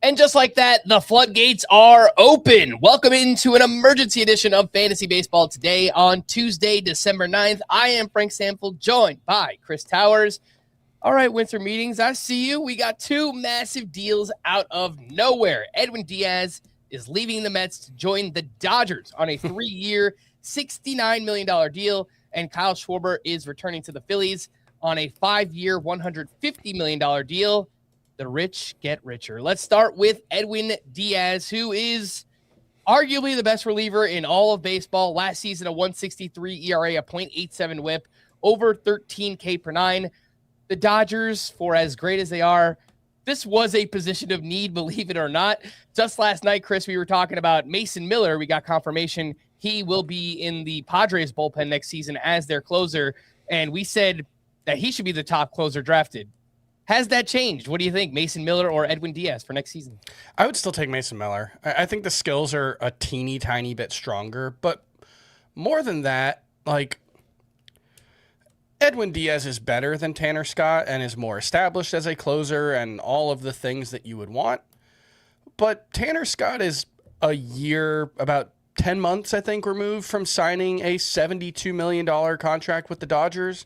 And just like that, the floodgates are open. Welcome into an emergency edition of Fantasy Baseball today on Tuesday, December 9th. I am Frank Stampfl, joined by Chris Towers. All right, Winter Meetings, I see you. We got two massive deals out of nowhere. Edwin Diaz is leaving the Mets to join the Dodgers on a 3-year, $69 million deal, and Kyle Schwarber is returning to the Phillies on a 5-year, $150 million deal. The rich get richer. Let's start with Edwin Diaz, who is arguably the best reliever in all of baseball. Last season, a 1.63 ERA, a .87 whip, over 13 K per nine. The Dodgers, for as great as they are, this was a position of need, believe it or not. Just last night, Chris, we were talking about Mason Miller. We got confirmation he will be in the Padres bullpen next season as their closer, and we said that he should be the top closer drafted. Has that changed? What do you think, Mason Miller or Edwin Diaz for next season? I would still take Mason Miller. I think the skills are a teeny tiny bit stronger, but more than that, like, Edwin Diaz is better than Tanner Scott and is more established as a closer and all of the things that you would want. But Tanner Scott is a year, about 10 months, I think, removed from signing a $72 million contract with the Dodgers,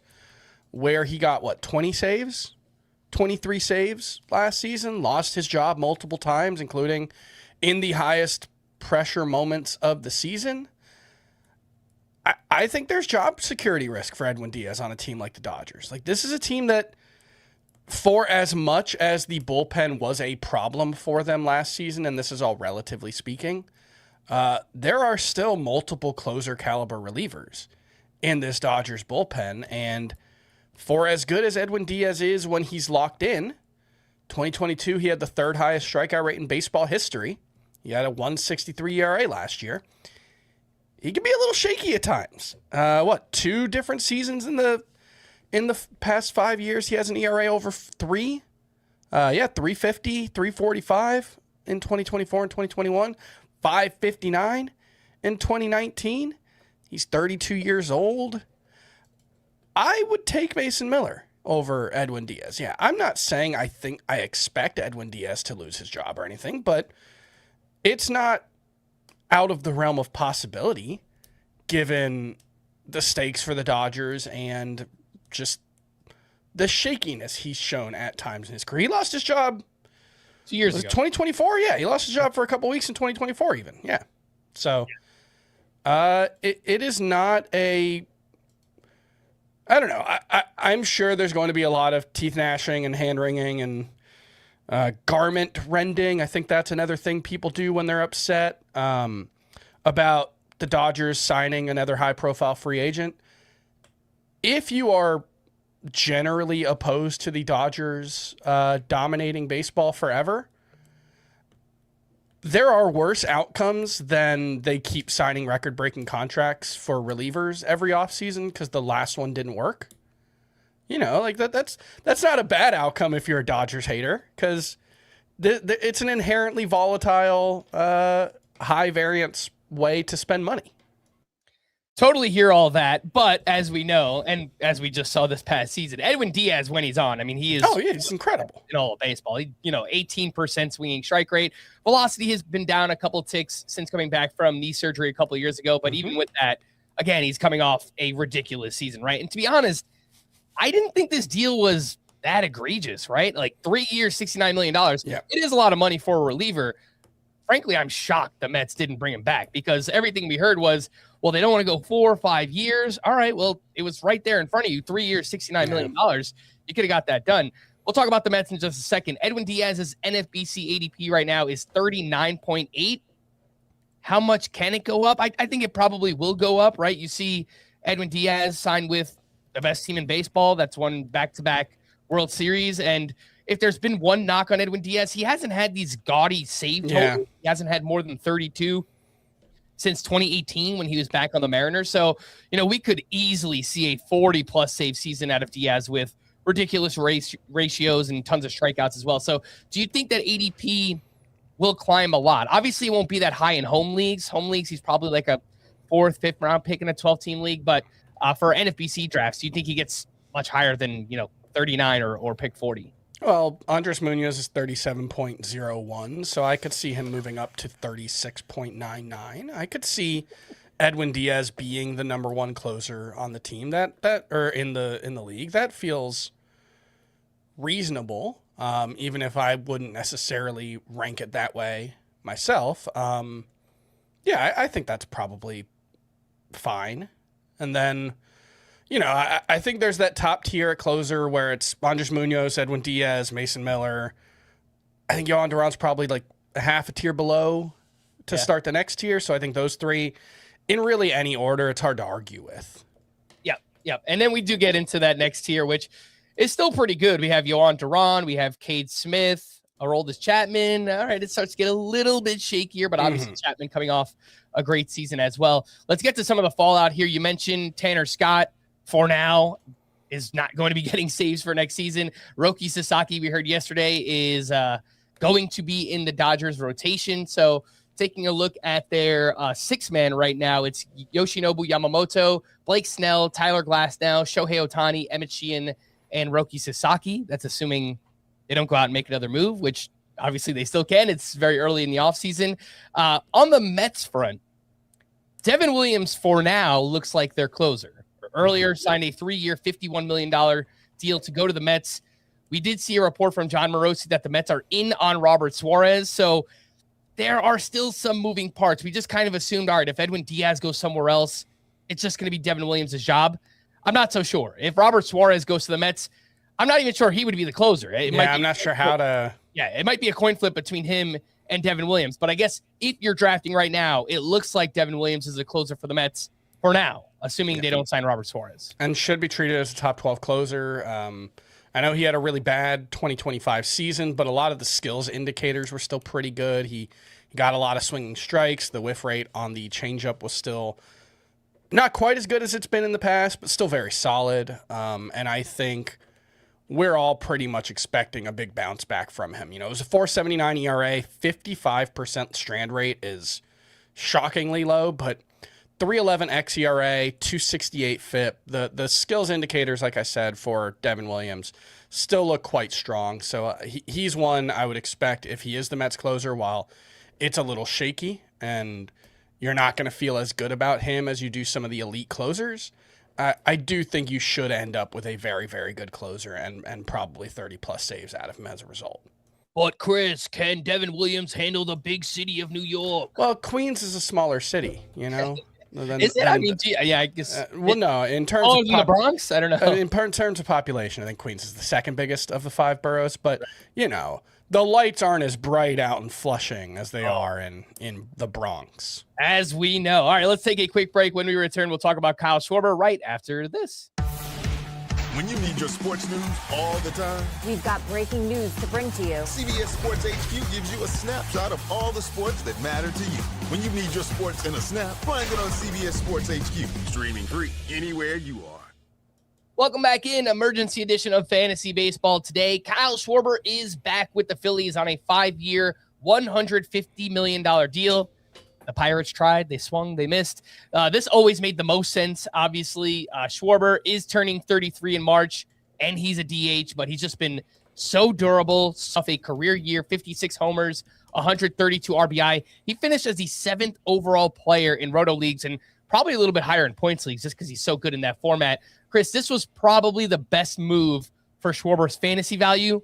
where he got, 20 saves? 23 saves last season, lost his job multiple times, including in the highest pressure moments of the season. I think there's job security risk for Edwin Diaz on a team like the Dodgers. Like, this is a team that, for as much as the bullpen was a problem for them last season, and this is all relatively speaking, there are still multiple closer caliber relievers in this Dodgers bullpen, and for as good as Edwin Diaz is when he's locked in, 2022, he had the third highest strikeout rate in baseball history. He had a 1.63 ERA last year. He can be a little shaky at times. 2 different seasons in the past 5 years, he has an ERA over 3. 350, 345 in 2024 and 2021, 559 in 2019. He's 32 years old. I would take Mason Miller over Edwin Diaz. Yeah, I'm not saying I expect Edwin Diaz to lose his job or anything, but it's not out of the realm of possibility given the stakes for the Dodgers and just the shakiness he's shown at times in his career. He lost his job 2 years ago. 2024? Yeah, he lost his job for a couple weeks in 2024 even. Yeah. So it is not a... I don't know. I'm sure there's going to be a lot of teeth gnashing and hand wringing and garment rending. I think that's another thing people do when they're upset about the Dodgers signing another high-profile free agent. If you are generally opposed to the Dodgers dominating baseball forever, there are worse outcomes than they keep signing record-breaking contracts for relievers every offseason because the last one didn't work. You know, like that's not a bad outcome if you're a Dodgers hater, because it's an inherently volatile, high-variance way to spend money. Totally hear all that, but as we know, and as we just saw this past season, Edwin Diaz, when he's on, I mean, he is... Oh, yeah, he's incredible. In all of baseball. 18% swinging strike rate. Velocity has been down a couple ticks since coming back from knee surgery a couple of years ago, but even with that, again, he's coming off a ridiculous season, right? And to be honest, I didn't think this deal was that egregious, right? Like 3 years, $69 million. Yeah. It is a lot of money for a reliever. Frankly, I'm shocked the Mets didn't bring him back because everything we heard was, well, they don't want to go 4 or 5 years. All right, well, it was right there in front of you. 3 years, $69 million. You could have got that done. We'll talk about the Mets in just a second. Edwin Diaz's NFBC ADP right now is 39.8. How much can it go up? I think it probably will go up, right? You see Edwin Diaz signed with the best team in baseball that's won back-to-back World Series, and if there's been one knock on Edwin Diaz, he hasn't had these gaudy save totals. Yeah. He hasn't had more than 32 since 2018 when he was back on the Mariners. So, we could easily see a 40-plus save season out of Diaz with ridiculous ratios and tons of strikeouts as well. So do you think that ADP will climb a lot? Obviously, it won't be that high in home leagues. Home leagues, he's probably like a 4th, 5th round pick in a 12-team league. But for NFBC drafts, do you think he gets much higher than, 39 or pick 40? Well, Andres Munoz is 37.01, so I could see him moving up to 36.99. I could see Edwin Diaz being the number one closer on the team or in the league. That feels reasonable, even if I wouldn't necessarily rank it that way myself. Yeah, I think that's probably fine. And then, I think there's that top tier at closer where it's Andres Munoz, Edwin Diaz, Mason Miller. I think Yohan Duran's probably like a half a tier below to start the next tier. So I think those three, in really any order, it's hard to argue with. Yep. And then we do get into that next tier, which is still pretty good. We have Yohan Duran, we have Cade Smith, Aroldis Chapman. All right, it starts to get a little bit shakier, but obviously Chapman coming off a great season as well. Let's get to some of the fallout here. You mentioned Tanner Scott. For now, is not going to be getting saves for next season. Roki Sasaki, we heard yesterday, is going to be in the Dodgers rotation. So taking a look at their six-man right now, it's Yoshinobu Yamamoto, Blake Snell, Tyler Glasnow, Shohei Ohtani, Emmett Sheehan, and Roki Sasaki. That's assuming they don't go out and make another move, which obviously they still can. It's very early in the offseason. On the Mets front, Devin Williams, for now, looks like their closer. Earlier signed a 3-year, $51 million deal to go to the Mets. We did see a report from John Morosi that the Mets are in on Robert Suarez. So there are still some moving parts. We just kind of assumed, all right, if Edwin Diaz goes somewhere else, it's just going to be Devin Williams' job. I'm not so sure. If Robert Suarez goes to the Mets, I'm not even sure he would be the closer. I'm not sure how to. Yeah, it might be a coin flip between him and Devin Williams. But I guess if you're drafting right now, it looks like Devin Williams is the closer for the Mets for now, assuming they don't sign Robert Suarez. And should be treated as a top 12 closer. I know he had a really bad 2025 season, but a lot of the skills indicators were still pretty good. He got a lot of swinging strikes. The whiff rate on the changeup was still not quite as good as it's been in the past, but still very solid. And I think we're all pretty much expecting a big bounce back from him. It was a 4.79 ERA, 55% strand rate is shockingly low, but 3.11 xERA, 2.68 FIP. The skills indicators, like I said, for Devin Williams still look quite strong. So he's one I would expect if he is the Mets closer, while it's a little shaky and you're not going to feel as good about him as you do some of the elite closers. I do think you should end up with a very, very good closer and probably 30-plus saves out of him as a result. But, Chris, can Devin Williams handle the big city of New York? Well, Queens is a smaller city, Is it? I guess. No. In terms of the Bronx, I don't know. In terms of population, I think Queens is the second biggest of the 5 boroughs. But the lights aren't as bright out in Flushing as they are in the Bronx, as we know. All right, let's take a quick break. When we return, we'll talk about Kyle Schwarber right after this. When you need your sports news all the time, we've got breaking news to bring to you. CBS Sports HQ gives you a snapshot of all the sports that matter to you. When you need your sports in a snap, find it on CBS Sports HQ, streaming free anywhere you are. Welcome back in, emergency edition of Fantasy Baseball today. Kyle Schwarber is back with the Phillies on a 5-year, $150 million deal. The Pirates tried, they swung, they missed. This always made the most sense. Obviously, Schwarber is turning 33 in March, and he's a DH, but he's just been so durable. Off a career year, 56 homers, 132 RBI. He finished as the 7th overall player in Roto leagues and probably a little bit higher in points leagues just because he's so good in that format. Chris, this was probably the best move for Schwarber's fantasy value,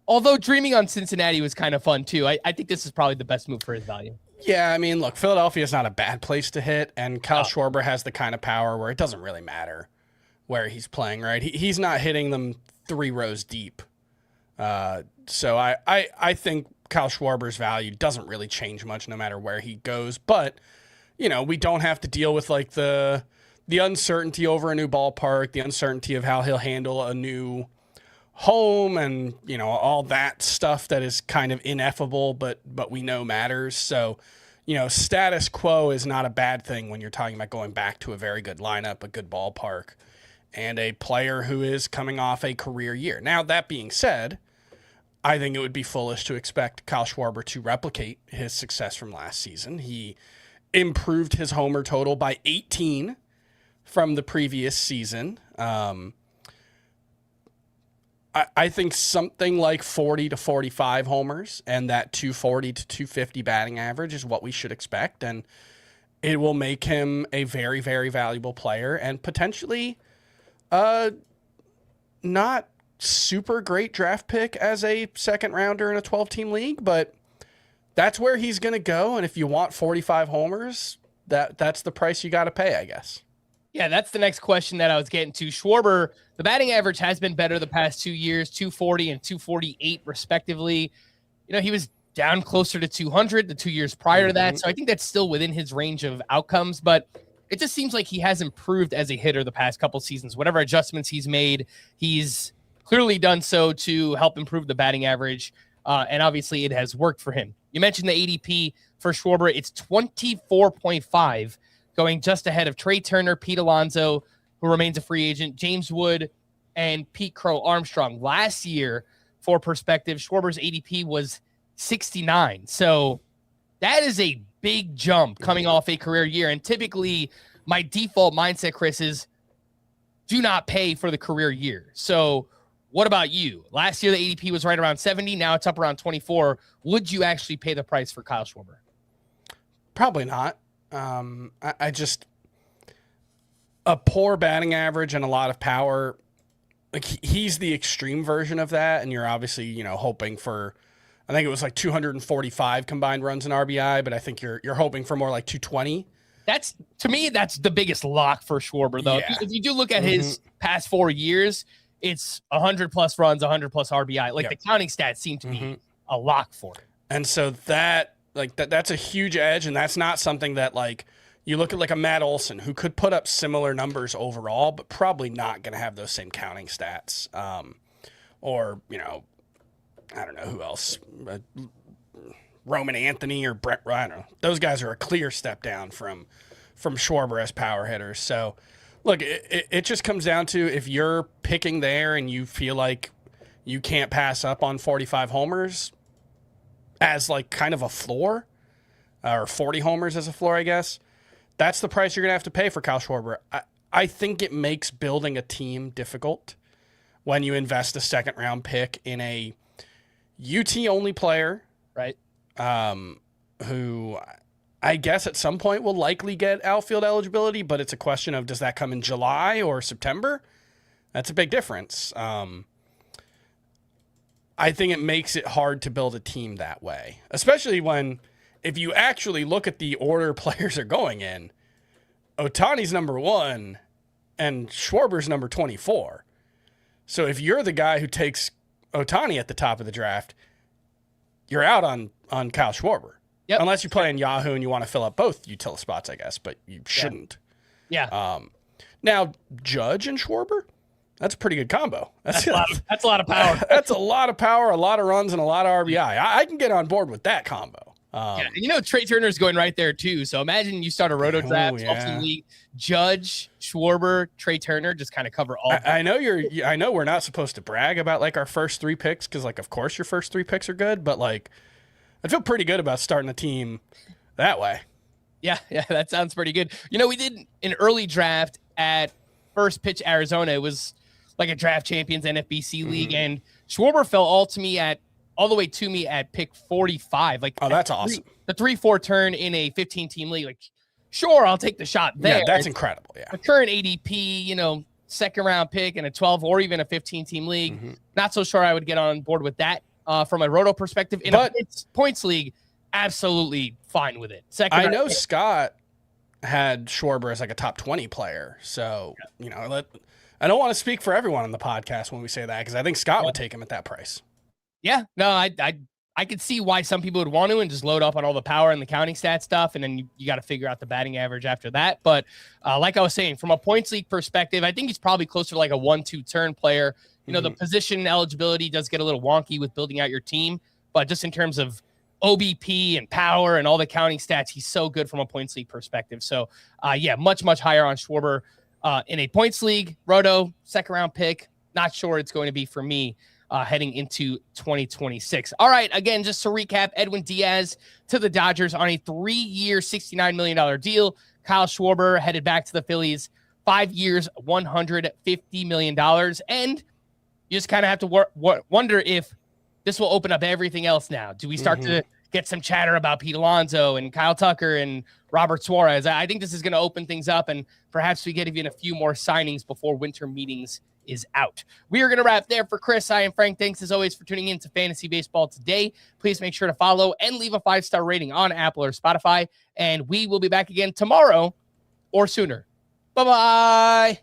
although dreaming on Cincinnati was kind of fun too. I think this is probably the best move for his value. Yeah, I mean, look, Philadelphia is not a bad place to hit, and Kyle Schwarber has the kind of power where it doesn't really matter where he's playing, right? He's not hitting them 3 rows deep. So I think Kyle Schwarber's value doesn't really change much no matter where he goes, but, we don't have to deal with, like, the uncertainty over a new ballpark, the uncertainty of how he'll handle a new home and, all that stuff that is kind of ineffable, but we know matters. So, status quo is not a bad thing when you're talking about going back to a very good lineup, a good ballpark, and a player who is coming off a career year. Now, that being said, I think it would be foolish to expect Kyle Schwarber to replicate his success from last season. He improved his homer total by 18 from the previous season. I think something like 40 to 45 homers and that 240 to 250 batting average is what we should expect. And it will make him a very, very valuable player and potentially not super great draft pick as a second rounder in a 12-team league, but that's where he's going to go. And if you want 45 homers, that's the price you got to pay, I guess. Yeah, that's the next question that I was getting to. Schwarber, the batting average has been better the past 2 years, 240 and 248 respectively. You know, he was down closer to 200 the 2 years prior to that. So I think that's still within his range of outcomes, but it just seems like he has improved as a hitter the past couple seasons. Whatever adjustments he's made, he's clearly done so to help improve the batting average. And obviously it has worked for him. You mentioned the ADP for Schwarber. It's 24.5. going just ahead of Trey Turner, Pete Alonso, who remains a free agent, James Wood, and Pete Crow Armstrong. Last year, for perspective, Schwarber's ADP was 69. So that is a big jump coming off a career year. And typically, my default mindset, Chris, is do not pay for the career year. So what about you? Last year, the ADP was right around 70. Now it's up around 24. Would you actually pay the price for Kyle Schwarber? Probably not. I just a poor batting average and a lot of power. Like he's the extreme version of that, and you're obviously hoping for. I think it was like 245 combined runs and RBI, but I think you're hoping for more like 220. That's to me, that's the biggest lock for Schwarber, though. Yeah. If you do look at his past 4 years, it's 100 plus runs, 100 plus RBI. Like the counting stats seem to be a lock for it. And so that's a huge edge, and that's not something that like you look at like a Matt Olson who could put up similar numbers overall, but probably not going to have those same counting stats. Or I don't know who else, Roman Anthony or Brett. I don't know. Those guys are a clear step down from Schwarber as power hitters. So look, it just comes down to if you're picking there and you feel like you can't pass up on 45 homers as like kind of a floor, or 40 homers as a floor, I guess, that's the price you're going to have to pay for Kyle Schwarber. I think it makes building a team difficult when you invest a second round pick in a UT only player, Right. Who I guess at some point will likely get outfield eligibility, but it's a question of, does that come in July or September? That's a big difference. I think it makes it hard to build a team that way, especially if you actually look at the order players are going in, Ohtani's number 1 and Schwarber's number 24. So if you're the guy who takes Ohtani at the top of the draft, you're out on Kyle Schwarber. Yep. Unless you play in Yahoo and you want to fill up both utility spots, I guess, but you shouldn't. Yeah. Now, Judge and Schwarber, that's a pretty good combo. That's a lot of power. That's a lot of power, a lot of runs, and a lot of RBI. I can get on board with that combo. Trey Turner's going right there too. So imagine you start a roto draft, 12-team league, Judge, Schwarber, Trey Turner, just kind of cover all. I know we're not supposed to brag about like our first 3 picks because like of course your first 3 picks are good, but like I feel pretty good about starting a team that way. Yeah, that sounds pretty good. We did an early draft at First Pitch Arizona. It was like a draft champions NFBC league, and Schwarber fell all the way to me at pick 45. Like, oh, that's awesome. The 3-4 turn in a 15-team league. Like, sure, I'll take the shot there. Yeah, that's incredible. Yeah. The current ADP, second round pick in a 12 or even a 15-team league. Not so sure I would get on board with that from a roto perspective. In a points league, absolutely fine with it. I know Scott had Schwarber as like a top 20 player. So, I don't want to speak for everyone on the podcast when we say that, because I think Scott would take him at that price. Yeah, no, I could see why some people would want to and just load up on all the power and the counting stat stuff, and then you got to figure out the batting average after that. But like I was saying, from a points league perspective, I think he's probably closer to like a 1-2 turn player. The position eligibility does get a little wonky with building out your team, but just in terms of OBP and power and all the counting stats, he's so good from a points league perspective. So, much, much higher on Schwarber in a points league, roto, second round pick. Not sure it's going to be for me heading into 2026. All right, again, just to recap, Edwin Diaz to the Dodgers on a 3-year, $69 million deal. Kyle Schwarber headed back to the Phillies, 5 years, $150 million. And, You just kind of have to wonder if this will open up everything else now. Do we start to get some chatter about Pete Alonso and Kyle Tucker and Robert Suarez? I think this is going to open things up, and perhaps we get even a few more signings before winter meetings is out. We are going to wrap there. For Chris, I am Frank. Thanks as always for tuning in to Fantasy Baseball today. Please make sure to follow and leave a 5-star rating on Apple or Spotify, and we will be back again tomorrow or sooner. Bye-bye.